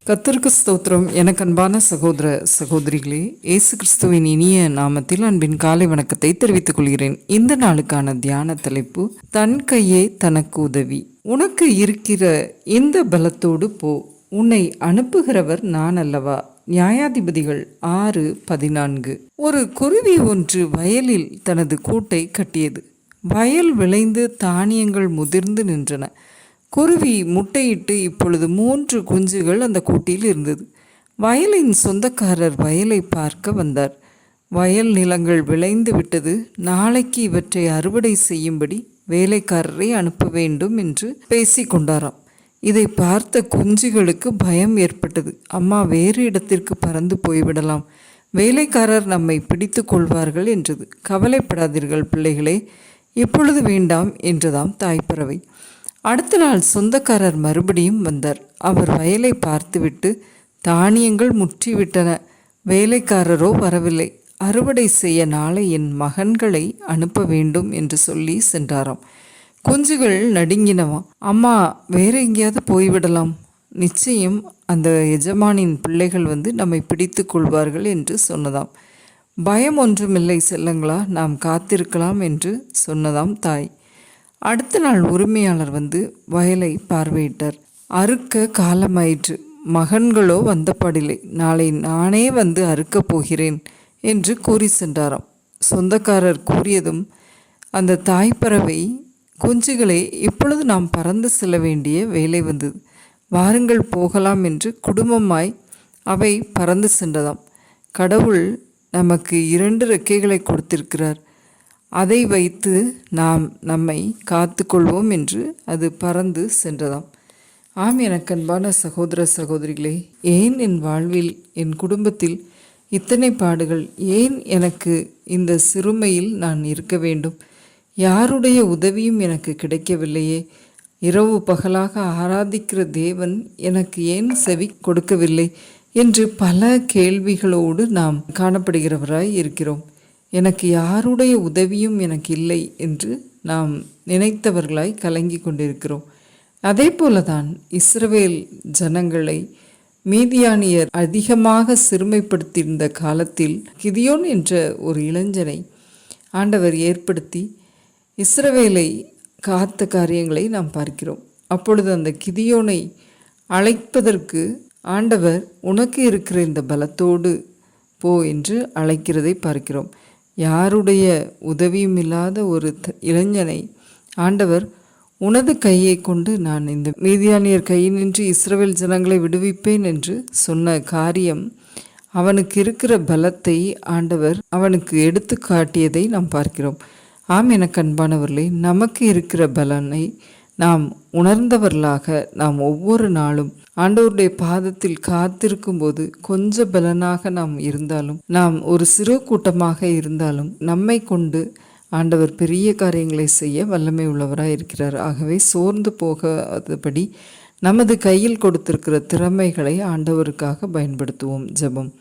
கர்த்தருக்கு ஸ்தோத்திரம். எனக்கு அன்பான சகோதர சகோதரிகளே, இயேசு கிறிஸ்துவின் இனிய நாமத்தில் அன்பின் காலை வணக்கத்தை தெரிவித்துக் கொள்கிறேன். இந்த நாளுக்கான தியான தலைப்பு, தன் கையே தனக்கு உதவி. உனக்கு இருக்கிற இந்த பலத்தோடு போ, உன்னை அனுப்புகிறவர் நான் அல்லவா. நியாயாதிபதிகள் 6:14. ஒரு குருவி ஒன்று வயலில் தனது கூட்டை கட்டியது. வயல் விளைந்து தானியங்கள் முதிர்ந்து நின்றன. குருவி முட்டையிட்டு இப்பொழுது 3 குஞ்சுகள் அந்த கூட்டில் இருந்தது. வயலின் சொந்தக்காரர் வயலை பார்க்க வந்தார். வயல் நிலங்கள் விளைந்து விட்டது, நாளைக்கு இவற்றை அறுவடை செய்யும்படி வேலைக்காரரை அனுப்ப வேண்டும் என்று பேசி கொண்டாராம். இதை பார்த்த குஞ்சுகளுக்கு பயம் ஏற்பட்டது. அம்மா, வேறு இடத்திற்கு பறந்து போய்விடலாம், வேலைக்காரர் நம்மை பிடித்து கொள்வார்கள் என்றது. கவலைப்படாதீர்கள் பிள்ளைகளே, இப்பொழுது வேண்டாம் என்றதாம் தாய்ப்பறவை. அடுத்த நாள் சொந்தக்காரர் மறுபடியும் வந்தார். அவர் வயலை பார்த்துவிட்டு, தானியங்கள் முற்றிவிட்டன, வேலைக்காரரோ வரவில்லை, அறுவடை செய்ய நாளை என் மகன்களை அனுப்ப வேண்டும் என்று சொல்லி சென்றாராம். குஞ்சுகள் நடுங்கினவாம். அம்மா, வேற எங்கேயாவது போய்விடலாம், நிச்சயம் அந்த எஜமானின் பிள்ளைகள் நம்மை பிடித்து கொள்வார்கள் என்று சொன்னதாம். பயம் ஒன்றுமில்லை செல்லங்களா, நாம் காத்திருக்கலாம் என்று சொன்னதாம் தாய். அடுத்த நாள் உரிமையாளர் வயலை பார்வையிட்டார். அறுக்க காலமாயிற்று, மகன்களோ வந்தபாடில்லை, நாளை நானே அறுக்கப் போகிறேன் என்று கூறி சென்றாராம். சொந்தக்காரர் கூறியதும் அந்த தாய்ப்பறவை, குஞ்சுகளே, இப்பொழுது நாம் பறந்து செல்ல வேண்டிய வேலை வந்தது, வாருங்கள் போகலாம் என்று குடும்பமாய் அவை பறந்து சென்றதாம். கடவுள் நமக்கு 2 ரெக்கைகளை கொடுத்திருக்கிறார், அதை வைத்து நாம் நம்மை காத்து கொள்வோம் என்று அது பறந்து சென்றதாம். ஆம், எனக்கு அன்பான சகோதர சகோதரிகளே, ஏன் என் வாழ்வில், என் குடும்பத்தில் இத்தனை பாடுகள்? ஏன் எனக்கு இந்த சிறுமையில் நான் இருக்க வேண்டும்? யாருடைய உதவியும் எனக்கு கிடைக்கவில்லையே. இரவு பகலாக ஆராதிக்கிற தேவன் எனக்கு ஏன் செவி கொடுக்கவில்லை என்று பல கேள்விகளோடு நாம் காணப்படுகிறவராய் இருக்கிறோம். எனக்கு யாருடைய உதவியும் எனக்கு இல்லை என்று நாம் நினைத்தவர்களாய் கலங்கி கொண்டிருக்கிறோம். அதே போலதான் இஸ்ரவேல் ஜனங்களை மீதியானியர் அதிகமாக சிறுமைப்படுத்தியிருந்த காலத்தில் கிதியோன் என்ற ஒரு இளைஞனை ஆண்டவர் ஏற்படுத்தி இஸ்ரவேலை காத்த காரியங்களை நாம் பார்க்கிறோம். அப்பொழுது அந்த கிதியோனை அழைப்பதற்கு ஆண்டவர், உனக்கு இருக்கிற இந்த பலத்தோடு போ என்று அழைக்கிறதை பார்க்கிறோம். யாருடைய உதவியும் இல்லாத ஒரு இளைஞனை ஆண்டவர், உனது கையை கொண்டு நான் இந்த மீதியானியர் கையினின்று இஸ்ரவேல் ஜனங்களை விடுவிப்பேன் என்று சொன்ன காரியம், அவனுக்கு இருக்கிற பலத்தை ஆண்டவர் அவனுக்கு எடுத்து காட்டியதை நாம் பார்க்கிறோம். ஆம், எனக்கு அன்பானவர்களே, நமக்கு இருக்கிற பலனை நாம் உணர்ந்தவர்களாக நாம் ஒவ்வொரு நாளும் ஆண்டவருடைய பாதத்தில் காத்திருக்கும் போது, கொஞ்ச பலனாக நாம் இருந்தாலும், நாம் ஒரு சிறு கூட்டமாக இருந்தாலும், நம்மை கொண்டு ஆண்டவர் பெரிய காரியங்களை செய்ய வல்லமை உள்ளவராக இருக்கிறார். ஆகவே சோர்ந்து போகாதபடி நமது கையில் கொடுத்திருக்கிற திறமைகளை ஆண்டவருக்காக பயன்படுத்துவோம். ஜெபம்.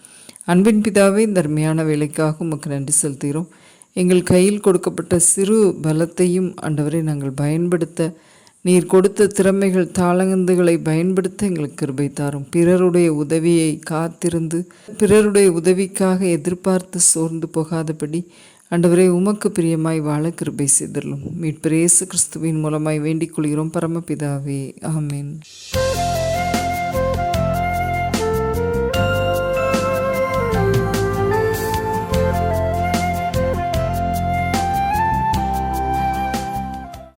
அன்பின் பிதாவே, இந்த அருமையான வேலைக்காக உமக்கு நன்றி செலுத்துகிறோம். எங்கள் கையில் கொடுக்கப்பட்ட சிறு பலத்தையும் ஆண்டவரை நாங்கள் பயன்படுத்த, நீர் கொடுத்த திறமைகள், தாளந்துகளை பயன்படுத்த எங்களுக்கு கிருபை தாரும். பிறருடைய உதவியை காத்திருந்து, பிறருடைய உதவிக்காக எதிர்பார்த்து சோர்ந்து போகாதபடி ஆண்டவரே, உமக்கு பிரியமாய் வாழ கிருபை செய்தருளும். மீட்பர் இயேசு கிறிஸ்துவின் மூலமாய் வேண்டிக் கொள்கிறோம் பரமபிதாவே, ஆமென்.